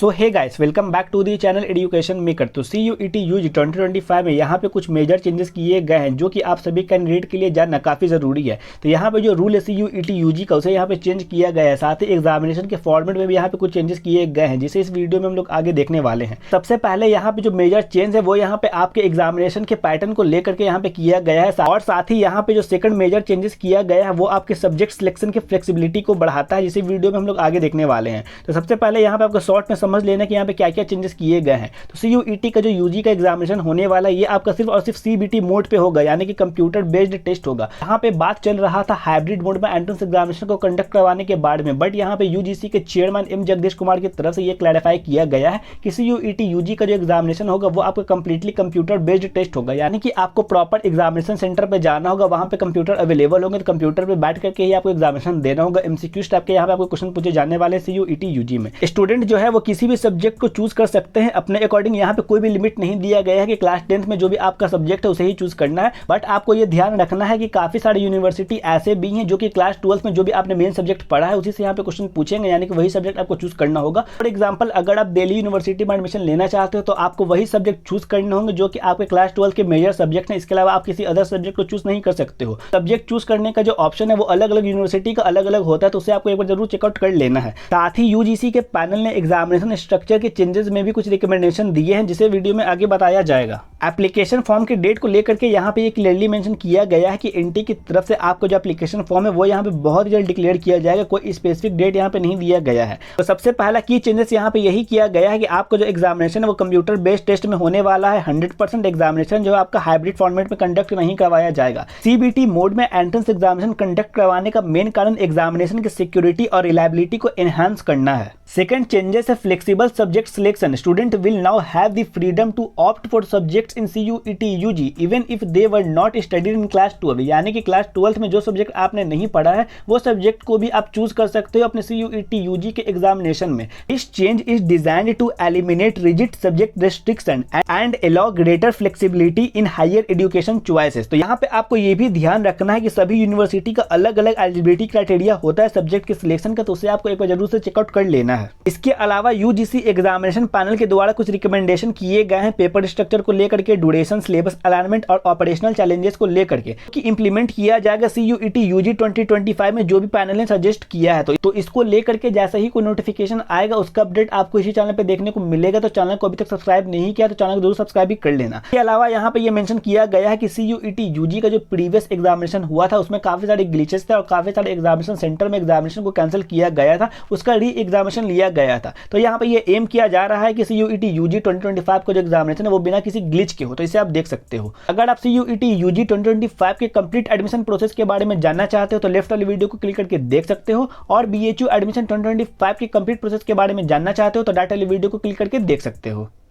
So hey guys, welcome back to the channel education maker. तो CUET UG 2025 में यहाँ पे कुछ मेजर चेंजेस किए गए हैं जो कि आप सभी कैंडिडेट के लिए जानना काफ़ी ज़रूरी है। तो यहाँ पे जो रूल है CUET UG का, उसे यहाँ पे चेंज किया गया है। साथ ही एग्जामिनेशन के फॉर्मेट में भी यहाँ पे कुछ चेंजेस किए गए हैं, जिसे इस वीडियो में हम लोग आगे देखने वाले हैं। सबसे पहले यहाँ पे जो मेजर चेंज है वो यहाँ पे आपके एग्जामिनेशन के पैटर्न को लेकर के यहाँ पे किया गया है। और साथ ही यहाँ पे जो सेकंड मेजर चेंजेस किया गया है वो आपके सब्जेक्ट सिलेक्शन की फ्लेक्सिबिलिटी को बढ़ाता है, जिसे वीडियो में हम लोग आगे देखने वाले हैं। तो सबसे पहले यहाँ पे आपको शॉर्ट में समझ लेना कि यहाँ पे क्या क्या चेंजेस किए गए हैं। तो CUET का जो UG का एग्जामिनेशन होने वाला है ये आपका सिर्फ और सिर्फ CBT मोड पे होगा, यानी कि कंप्यूटर बेस्ड टेस्ट होगा। यहाँ पे बात चल रहा था हाइब्रिड मोड में एंट्रेंस एग्जामिनेशन को कंडक्ट करवाने के बारे में, बट यहाँ पे UGC के चेयरमैन M जगदीश कुमार की तरफ से ये क्लैरिफाई किया गया है कि CUET UG का जो एग्जामिनेशन होगा वो आपका कंप्लीटली कंप्यूटर बेस्ड टेस्ट होगा, यानी कि आपको प्रॉपर एग्जामिनेशन सेंटर पे जाना होगा, वहाँ पे कंप्यूटर अवेलेबल होंगे, तो कंप्यूटर पे बैठ करके ही आपको एग्जामिनेशन देना होगा। MCQ टाइप के यहाँ पे आपको क्वेश्चन पूछे जाने वाले CUET UG में। स्टूडेंट जो है वो किसी भी सब्जेक्ट को चूज कर सकते हैं अपने अकॉर्डिंग। यहाँ पे कोई भी लिमिट नहीं दिया गया है कि क्लास 10th में जो भी आपका सब्जेक्ट है उसे ही चूज करना है, बट आपको ये ध्यान रखना है कि काफी सारी यूनिवर्सिटी ऐसे भी हैं जो कि क्लास 12th में जो भी आपने मेन सब्जेक्ट पढ़ा है उसी से यहाँ पे क्वेश्चन पूछेंगे, यानी कि वही सब्जेक्ट आपको चूज करना होगा। फॉर एग्जाम्पल, अगर आप दिल्ली यूनिवर्सिटी में एडमिशन लेना चाहते हो तो आपको वही सब्जेक्ट चूज करने होंगे जो कि आपके क्लास 12 के मेजर सब्जेक्ट हैं। इसके अलावा आप किसी अदर सब्जेक्ट को चूज नहीं कर सकते हो। सब्जेक्ट चूज करने का जो ऑप्शन है वो अलग अलग यूनिवर्सिटी का अलग अलग होता है, तो उसे आपको एक बार जरूर चेकआउट कर लेना है। साथ ही UGC के पैनल ने एग्जामिनेशन स्ट्रक्चर के चेंजेस में भी कुछ रिकमेंडेशन दिए हैं, जिसे वीडियो में आगे बताया जाएगा। एप्लीकेशन फॉर्म की डेट को लेकर के यहाँ पे ये क्लियरली मेंशन किया गया है कि NT की तरफ से आपको जो एप्लीकेशन फॉर्म है वो यहाँ पे बहुत जल्द डिक्लेयर किया जाएगा। कोई स्पेसिफिक डेट यहाँ पे नहीं दिया गया है। तो सबसे पहला की चेंजेस यहाँ पे यही किया गया है कि आपको जो एग्जामिनेशन है वो कंप्यूटर बेस्ड टेस्ट में होने वाला है। 100% एग्जामिनेशन जो है आपका हाइब्रिड फॉर्मेट में कंडक्ट नहीं करवाया जाएगा। CBT मोड में एंट्रेंस एग्जामिनेशन कंडक्ट करवाने का मेन कारण एग्जामिनेशन की सिक्योरिटी और रिलायबिलिटी को एनहांस करना है। सेकंड चेंजेस है flexible subject selection. Student will now have the freedom to opt for subjects in CUET UG even if they were not studied in class 12, यानी कि class 12th में जो subject आपने नहीं पढ़ा है वो सब्जेक्ट को भी आप चूज कर सकते हो अपने CUET UG के एग्जामिनेशन में। इस change is designed to eliminate rigid subject restriction and allow greater flexibility in higher education choices. तो यहाँ पे आपको ये भी ध्यान रखना है कि सभी यूनिवर्सिटी का अलग अलग एलिजिबिलिटी क्राइटेरिया होता है सब्जेक्ट के सिलेक्शन का, तो उसे आपको एक बार जरूर से चेकआउट कर लेना है। इसके अलावा UGC एग्जामिनेशन पैनल के द्वारा कुछ रिकमेंडेशन किए गए हैं पेपर स्ट्रक्चर को लेकर के, ड्यूरेशन, सिलेबस अलाइनमेंट और ऑपरेशनल चैलेंजेस को लेकर के, कि इंप्लीमेंट किया जाएगा CUET UG 2025 में जो भी पैनल ने सजेस्ट किया है। तो इसको लेकर के जैसे ही कोई नोटिफिकेशन आएगा उसका अपडेट आपको इसी चैनल पे देखने को मिलेगा। तो चैनल को अभी तक सब्सक्राइब नहीं किया तो चैनल को जरूर सब्सक्राइब भी कर लेना। इसके अलावा यहाँ पे ये मेंशन किया गया है कि CUET UG का जो प्रीवियस एग्जामिनेशन हुआ था उसमें काफी सारे ग्लिचेस थे और काफी सारे एग्जामिनेशन सेंटर में एग्जामिनेशन को कैंसिल किया गया था, उसका री एग्जामिनेशन लिया गया था। तो यहाँ पे ये एम किया जा रहा है कि CUET UG 2025 का जो एग्जामिनेशन है वो बिना किसी ग्लिच के हो। तो इसे आप देख सकते हो। अगर आप CUET UG 2025 के कंप्लीट एडमिशन प्रोसेस के बारे में जानना चाहते हो तो लेफ्ट वाली वीडियो को क्लिक करके देख सकते हो, और BHU एडमिशन 2025 के कंप्लीट प्रोसेस के बारे में जानना चाहते हो तो राइट वाली वीडियो को क्लिक करके देख सकते हो।